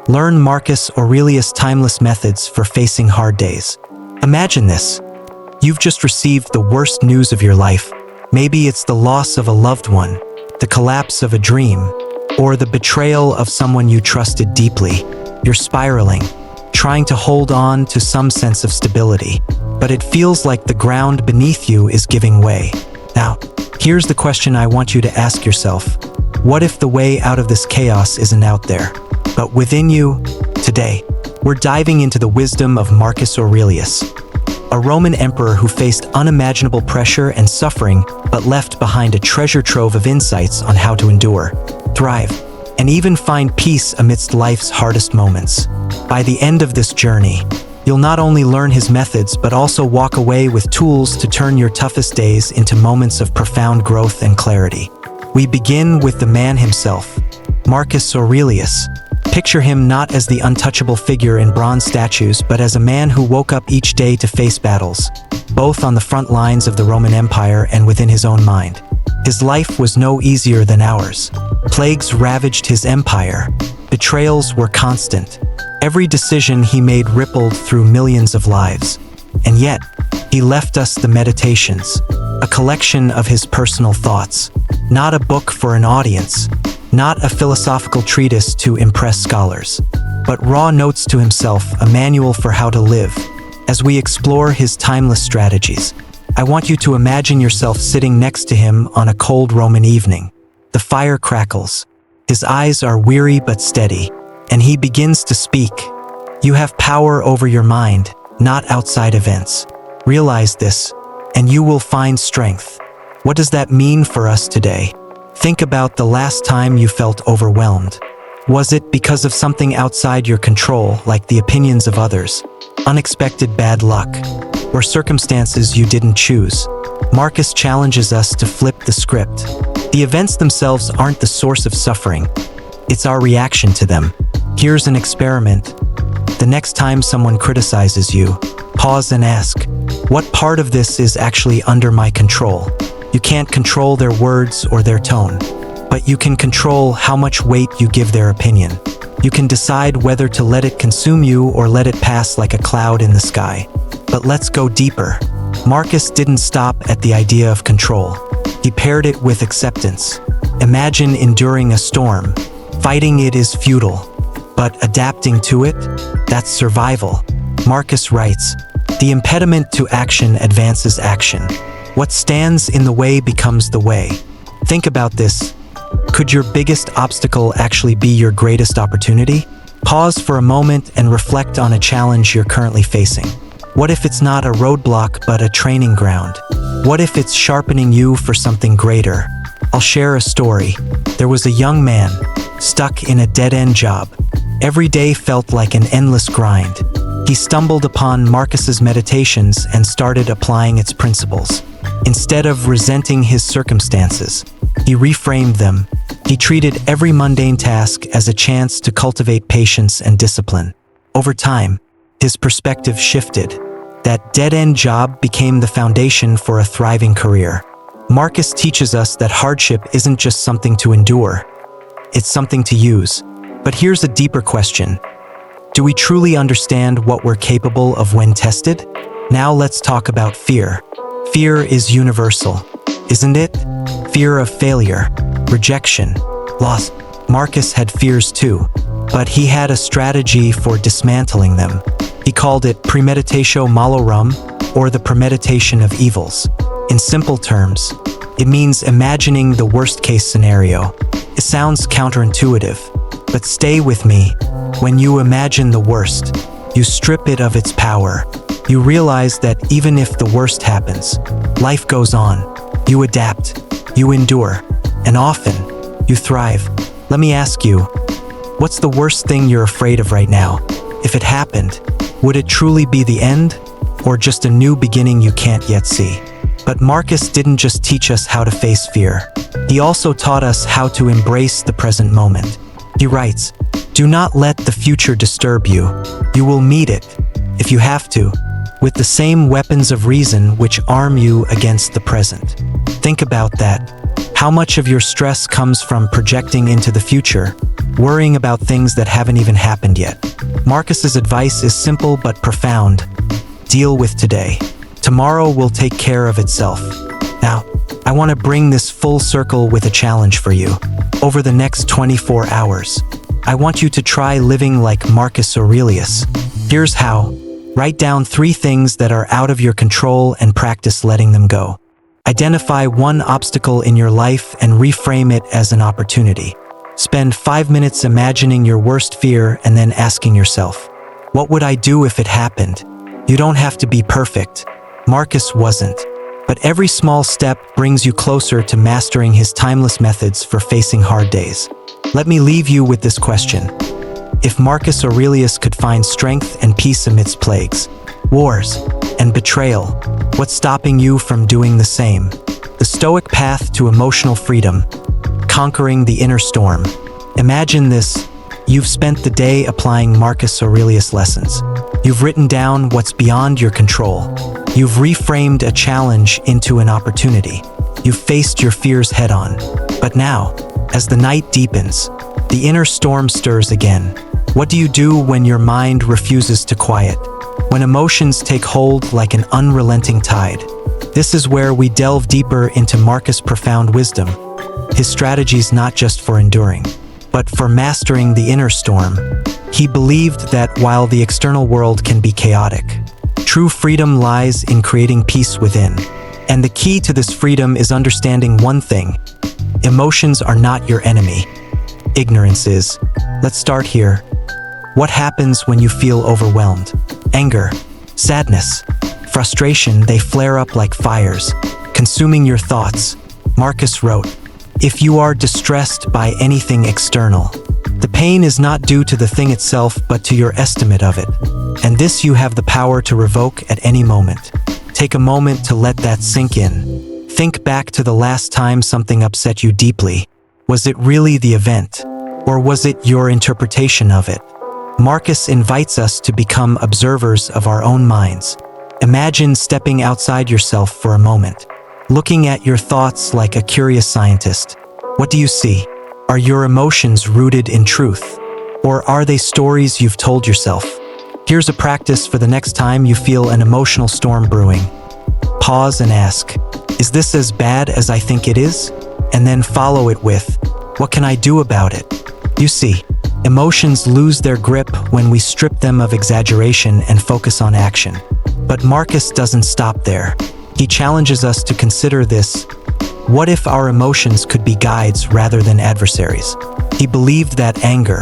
Learn Marcus Aurelius' timeless methods for facing hard days. Imagine this. You've just received the worst news of your life. Maybe it's the loss of a loved one, the collapse of a dream, or the betrayal of someone you trusted deeply. You're spiraling, trying to hold on to some sense of stability, but it feels like the ground beneath you is giving way. Now, here's the question I want you to ask yourself. What if the way out of this chaos isn't out there, but within you? Today, we're diving into the wisdom of Marcus Aurelius, a Roman emperor who faced unimaginable pressure and suffering but left behind a treasure trove of insights on how to endure, thrive, and even find peace amidst life's hardest moments. By the end of this journey, you'll not only learn his methods but also walk away with tools to turn your toughest days into moments of profound growth and clarity. We begin with the man himself, Marcus Aurelius. Picture him not as the untouchable figure in bronze statues, but as a man who woke up each day to face battles, both on the front lines of the Roman Empire and within his own mind. His life was no easier than ours. Plagues ravaged his empire. Betrayals were constant. Every decision he made rippled through millions of lives. And yet, he left us the Meditations, a collection of his personal thoughts, not a book for an audience, not a philosophical treatise to impress scholars, but raw notes to himself, a manual for how to live. As we explore his timeless strategies, I want you to imagine yourself sitting next to him on a cold Roman evening. The fire crackles. His eyes are weary but steady, and he begins to speak. You have power over your mind, not outside events. Realize this, and you will find strength. What does that mean for us today? Think about the last time you felt overwhelmed. Was it because of something outside your control, like the opinions of others, unexpected bad luck, or circumstances you didn't choose? Marcus challenges us to flip the script. The events themselves aren't the source of suffering. It's our reaction to them. Here's an experiment. The next time someone criticizes you, pause and ask, what part of this is actually under my control? You can't control their words or their tone, but you can control how much weight you give their opinion. You can decide whether to let it consume you or let it pass like a cloud in the sky. But let's go deeper. Marcus didn't stop at the idea of control. He paired it with acceptance. Imagine enduring a storm. Fighting it is futile, but adapting to it, that's survival. Marcus writes, "The impediment to action advances action. What stands in the way becomes the way." Think about this. Could your biggest obstacle actually be your greatest opportunity? Pause for a moment and reflect on a challenge you're currently facing. What if it's not a roadblock but a training ground? What if it's sharpening you for something greater? I'll share a story. There was a young man stuck in a dead-end job. Every day felt like an endless grind. He stumbled upon Marcus's Meditations and started applying its principles. Instead of resenting his circumstances, he reframed them. He treated every mundane task as a chance to cultivate patience and discipline. Over time, his perspective shifted. That dead-end job became the foundation for a thriving career. Marcus teaches us that hardship isn't just something to endure, it's something to use. But here's a deeper question. Do we truly understand what we're capable of when tested? Now let's talk about fear. Fear is universal, isn't it? Fear of failure, rejection, loss. Marcus had fears too, but he had a strategy for dismantling them. He called it premeditatio malorum, or the premeditation of evils. In simple terms, it means imagining the worst-case scenario. It sounds counterintuitive, but stay with me. When you imagine the worst, you strip it of its power. You realize that even if the worst happens, life goes on. You adapt, you endure, and often, you thrive. Let me ask you, what's the worst thing you're afraid of right now? If it happened, would it truly be the end, or just a new beginning you can't yet see? But Marcus didn't just teach us how to face fear. He also taught us how to embrace the present moment. He writes, "Do not let the future disturb you. You will meet it, if you have to, with the same weapons of reason which arm you against the present." Think about that. How much of your stress comes from projecting into the future, worrying about things that haven't even happened yet. Marcus's advice is simple but profound. Deal with today. Tomorrow will take care of itself. Now, I want to bring this full circle with a challenge for you. Over the next 24 hours, I want you to try living like Marcus Aurelius. Here's how. Write down 3 things that are out of your control and practice letting them go. Identify one obstacle in your life and reframe it as an opportunity. Spend 5 minutes imagining your worst fear and then asking yourself, what would I do if it happened? You don't have to be perfect. Marcus wasn't. But every small step brings you closer to mastering his timeless methods for facing hard days. Let me leave you with this question. If Marcus Aurelius could find strength and peace amidst plagues, wars, and betrayal, what's stopping you from doing the same? The Stoic path to emotional freedom, conquering the inner storm. Imagine this. You've spent the day applying Marcus Aurelius lessons. You've written down what's beyond your control. You've reframed a challenge into an opportunity. You've faced your fears head-on. But now, as the night deepens, the inner storm stirs again. What do you do when your mind refuses to quiet? When emotions take hold like an unrelenting tide? This is where we delve deeper into Marcus' profound wisdom. His strategies not just for enduring, but for mastering the inner storm. He believed that while the external world can be chaotic, true freedom lies in creating peace within. And the key to this freedom is understanding one thing. Emotions are not your enemy. Ignorance is. Let's start here. What happens when you feel overwhelmed? Anger, sadness, frustration, they flare up like fires, consuming your thoughts. Marcus wrote, if you are distressed by anything external, the pain is not due to the thing itself but to your estimate of it. And this you have the power to revoke at any moment. Take a moment to let that sink in. Think back to the last time something upset you deeply. Was it really the event? Or was it your interpretation of it? Marcus invites us to become observers of our own minds. Imagine stepping outside yourself for a moment, looking at your thoughts like a curious scientist. What do you see? Are your emotions rooted in truth? Or are they stories you've told yourself? Here's a practice for the next time you feel an emotional storm brewing. Pause and ask, is this as bad as I think it is? And then follow it with, what can I do about it? You see, emotions lose their grip when we strip them of exaggeration and focus on action. But Marcus doesn't stop there. He challenges us to consider this. What if our emotions could be guides rather than adversaries? He believed that anger,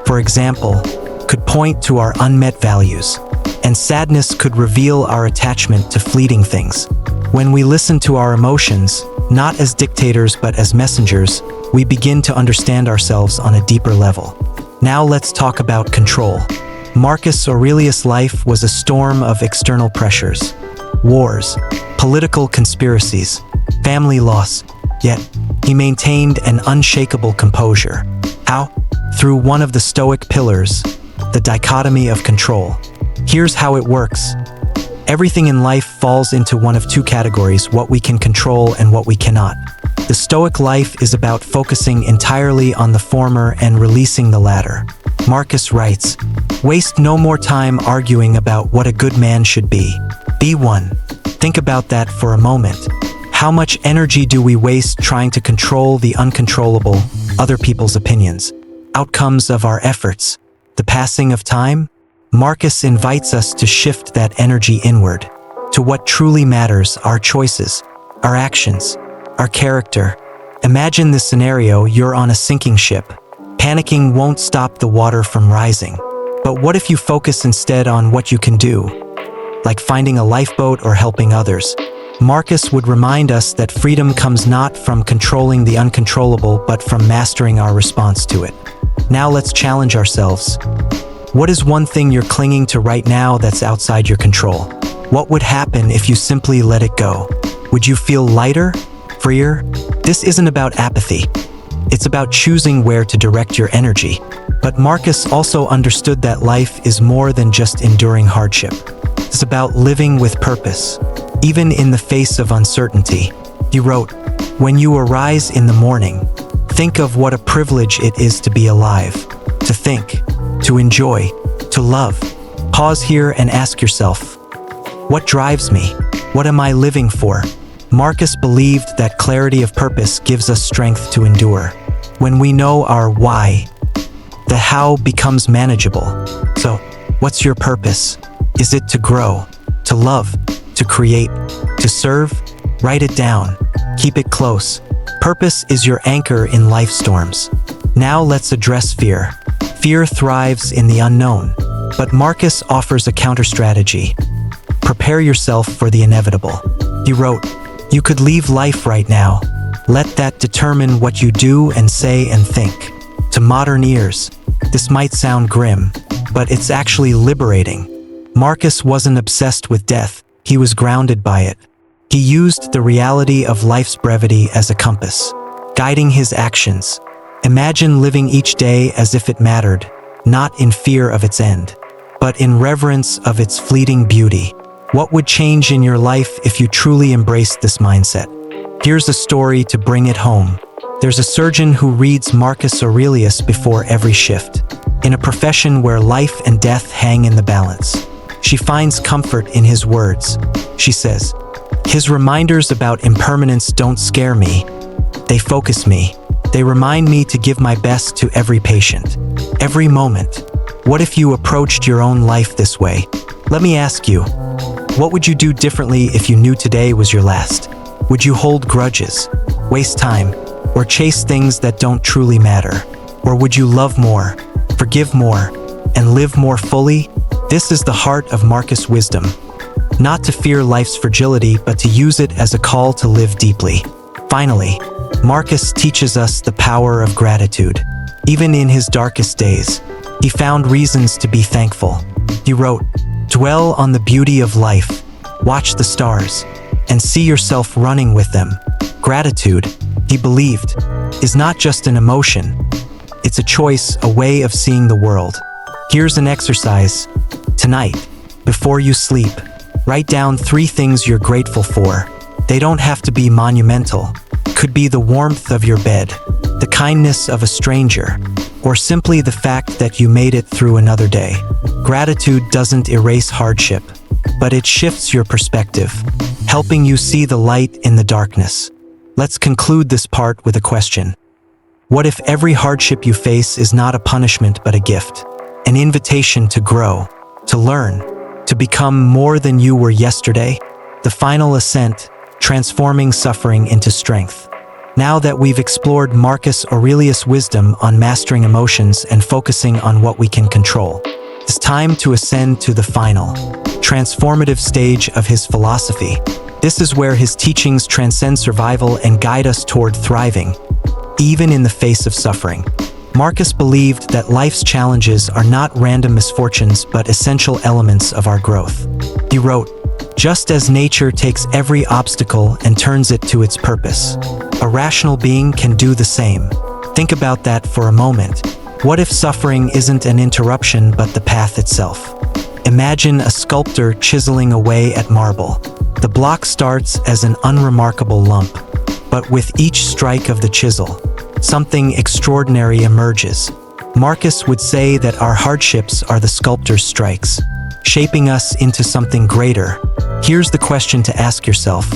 for example, could point to our unmet values, and sadness could reveal our attachment to fleeting things. When we listen to our emotions, not as dictators but as messengers, we begin to understand ourselves on a deeper level. Now let's talk about control. Marcus Aurelius' life was a storm of external pressures, wars, political conspiracies, family loss, yet he maintained an unshakable composure. How? Through one of the Stoic pillars, the dichotomy of control. Here's how it works. Everything in life falls into one of 2 categories, what we can control and what we cannot. The Stoic life is about focusing entirely on the former and releasing the latter. Marcus writes, waste no more time arguing about what a good man should be. Be one. Think about that for a moment. How much energy do we waste trying to control the uncontrollable, other people's opinions, outcomes of our efforts, the passing of time? Marcus invites us to shift that energy inward, to what truly matters, our choices, our actions, our character. Imagine this scenario, you're on a sinking ship. Panicking won't stop the water from rising. But what if you focus instead on what you can do, like finding a lifeboat or helping others? Marcus would remind us that freedom comes not from controlling the uncontrollable, but from mastering our response to it. Now let's challenge ourselves. What is one thing you're clinging to right now that's outside your control? What would happen if you simply let it go? Would you feel lighter? Freer? This isn't about apathy. It's about choosing where to direct your energy. But Marcus also understood that life is more than just enduring hardship. It's about living with purpose, even in the face of uncertainty. He wrote, when you arise in the morning, Think of what a privilege it is to be alive, to think, to enjoy, to love. Pause here and ask yourself, what drives me? What am I living for? Marcus believed that clarity of purpose gives us strength to endure. When we know our why, the how becomes manageable. So, what's your purpose? Is it to grow, to love, to create, to serve? Write it down. Keep it close. Purpose is your anchor in life storms. Now let's address fear. Fear thrives in the unknown, but Marcus offers a counter-strategy. Prepare yourself for the inevitable. He wrote, "You could leave life right now. Let that determine what you do and say and think." To modern ears, this might sound grim, but it's actually liberating. Marcus wasn't obsessed with death, he was grounded by it. He used the reality of life's brevity as a compass, guiding his actions. Imagine living each day as if it mattered, not in fear of its end, but in reverence of its fleeting beauty. What would change in your life if you truly embraced this mindset? Here's a story to bring it home. There's a surgeon who reads Marcus Aurelius before every shift. In a profession where life and death hang in the balance, she finds comfort in his words. She says, "His reminders about impermanence don't scare me. They focus me. They remind me to give my best to every patient, every moment." What if you approached your own life this way? Let me ask you, what would you do differently if you knew today was your last? Would you hold grudges, waste time, or chase things that don't truly matter? Or would you love more, forgive more, and live more fully? This is the heart of Marcus' wisdom. Not to fear life's fragility, but to use it as a call to live deeply. Finally, Marcus teaches us the power of gratitude. Even in his darkest days, he found reasons to be thankful. He wrote, "Dwell on the beauty of life, watch the stars, and see yourself running with them." Gratitude, he believed, is not just an emotion. It's a choice, a way of seeing the world. Here's an exercise. Tonight, before you sleep, write down 3 things you're grateful for. They don't have to be monumental. Could be the warmth of your bed, the kindness of a stranger, or simply the fact that you made it through another day. Gratitude doesn't erase hardship, but it shifts your perspective, helping you see the light in the darkness. Let's conclude this part with a question. What if every hardship you face is not a punishment but a gift? An invitation to grow, to learn, to become more than you were yesterday? The final ascent, transforming suffering into strength. Now that we've explored Marcus Aurelius' wisdom on mastering emotions and focusing on what we can control, it's time to ascend to the final, transformative stage of his philosophy. This is where his teachings transcend survival and guide us toward thriving, even in the face of suffering. Marcus believed that life's challenges are not random misfortunes but essential elements of our growth. He wrote, "Just as nature takes every obstacle and turns it to its purpose, a rational being can do the same." Think about that for a moment. What if suffering isn't an interruption but the path itself? Imagine a sculptor chiseling away at marble. The block starts as an unremarkable lump, but with each strike of the chisel, something extraordinary emerges. Marcus would say that our hardships are the sculptor's strikes, shaping us into something greater. Here's the question to ask yourself.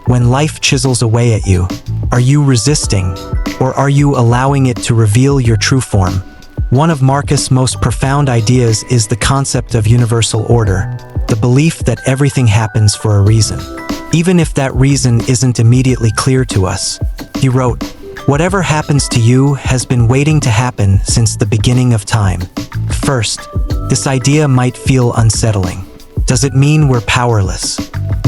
When life chisels away at you, are you resisting, or are you allowing it to reveal your true form? One of Marcus' most profound ideas is the concept of universal order, the belief that everything happens for a reason, even if that reason isn't immediately clear to us. He wrote, "Whatever happens to you has been waiting to happen since the beginning of time." First, this idea might feel unsettling. Does it mean we're powerless,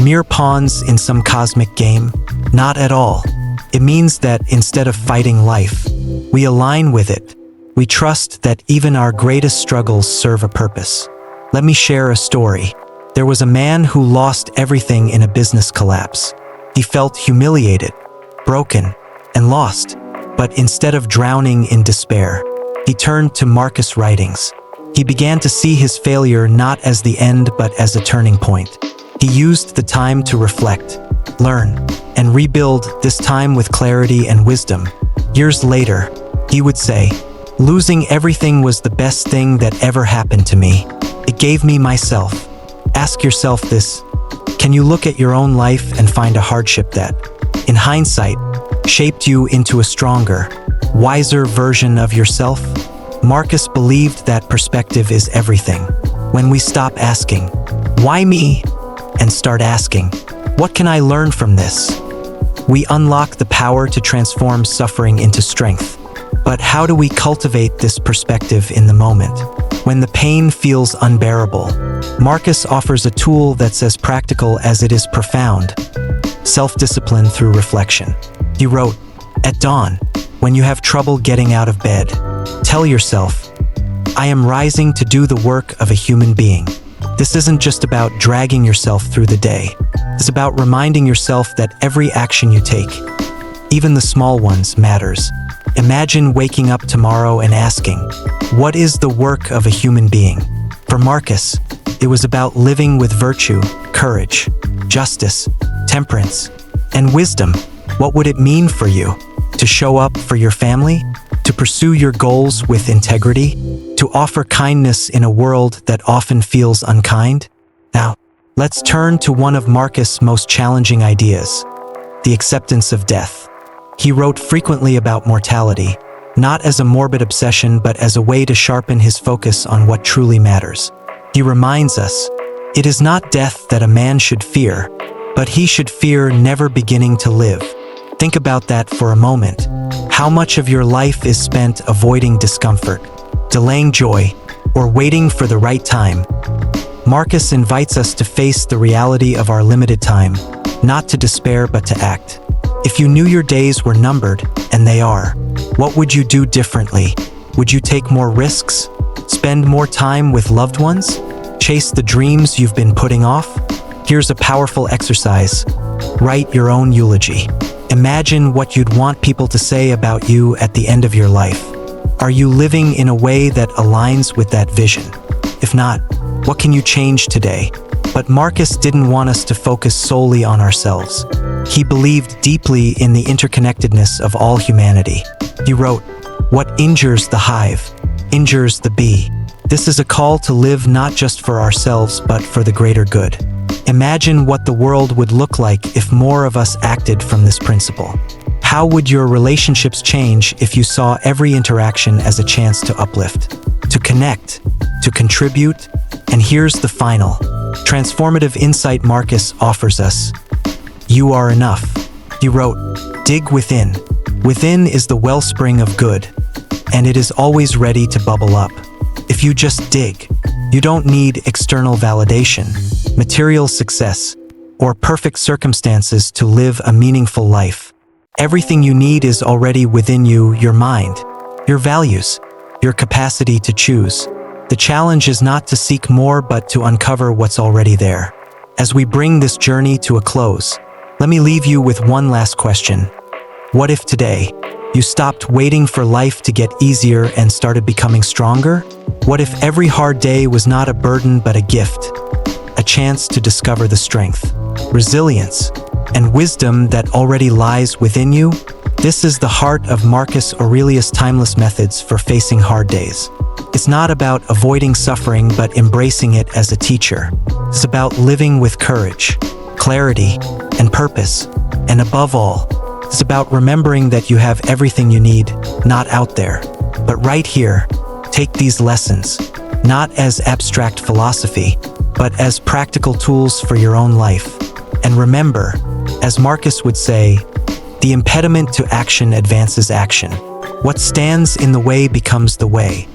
mere pawns in some cosmic game? Not at all. It means that instead of fighting life, we align with it. We trust that even our greatest struggles serve a purpose. Let me share a story. There was a man who lost everything in a business collapse. He felt humiliated, broken, and lost. But instead of drowning in despair, he turned to Marcus' writings. He began to see his failure not as the end but as a turning point. He used the time to reflect, learn, and rebuild, this time with clarity and wisdom. Years later, he would say, "Losing everything was the best thing that ever happened to me. It gave me myself." Ask yourself this: can you look at your own life and find a hardship that, in hindsight, shaped you into a stronger, wiser version of yourself? Marcus believed that perspective is everything. When we stop asking, "Why me?" and start asking, "What can I learn from this?" we unlock the power to transform suffering into strength. But how do we cultivate this perspective in the moment, when the pain feels unbearable? Marcus offers a tool that's as practical as it is profound: self-discipline through reflection. He wrote, "At dawn, when you have trouble getting out of bed, tell yourself, 'I am rising to do the work of a human being.'" This isn't just about dragging yourself through the day. It's about reminding yourself that every action you take, even the small ones, matters. Imagine waking up tomorrow and asking, "What is the work of a human being?" For Marcus, it was about living with virtue, courage, justice, temperance, and wisdom. What would it mean for you? To show up for your family? To pursue your goals with integrity? To offer kindness in a world that often feels unkind? Now, let's turn to one of Marcus' most challenging ideas: the acceptance of death. He wrote frequently about mortality, not as a morbid obsession but as a way to sharpen his focus on what truly matters. He reminds us, it is not death that a man should fear, but he should fear never beginning to live. Think about that for a moment. How much of your life is spent avoiding discomfort, delaying joy, or waiting for the right time? Marcus invites us to face the reality of our limited time, not to despair but to act. If you knew your days were numbered, and they are, what would you do differently? Would you take more risks? Spend more time with loved ones? Chase the dreams you've been putting off? Here's a powerful exercise. Write your own eulogy. Imagine what you'd want people to say about you at the end of your life. Are you living in a way that aligns with that vision? If not, what can you change today? But Marcus didn't want us to focus solely on ourselves. He believed deeply in the interconnectedness of all humanity. He wrote, "What injures the hive, injures the bee." This is a call to live not just for ourselves but for the greater good. Imagine what the world would look like if more of us acted from this principle. How would your relationships change if you saw every interaction as a chance to uplift, to connect, to contribute? And here's the final, transformative insight Marcus offers us. You are enough. He wrote, "Dig within. Within is the wellspring of good, and it is always ready to bubble up." If you just dig, you don't need external validation, material success, or perfect circumstances to live a meaningful life. Everything you need is already within you: your mind, your values, your capacity to choose. The challenge is not to seek more but to uncover what's already there. As we bring this journey to a close, let me leave you with one last question. What if today you stopped waiting for life to get easier and started becoming stronger? What if every hard day was not a burden but a gift, a chance to discover the strength, resilience, and wisdom that already lies within you? This is the heart of Marcus Aurelius' timeless methods for facing hard days. It's not about avoiding suffering but embracing it as a teacher. It's about living with courage, clarity, and purpose. And above all, it's about remembering that you have everything you need, not out there, but right here. Take these lessons, not as abstract philosophy, but as practical tools for your own life. And remember, as Marcus would say, the impediment to action advances action. What stands in the way becomes the way.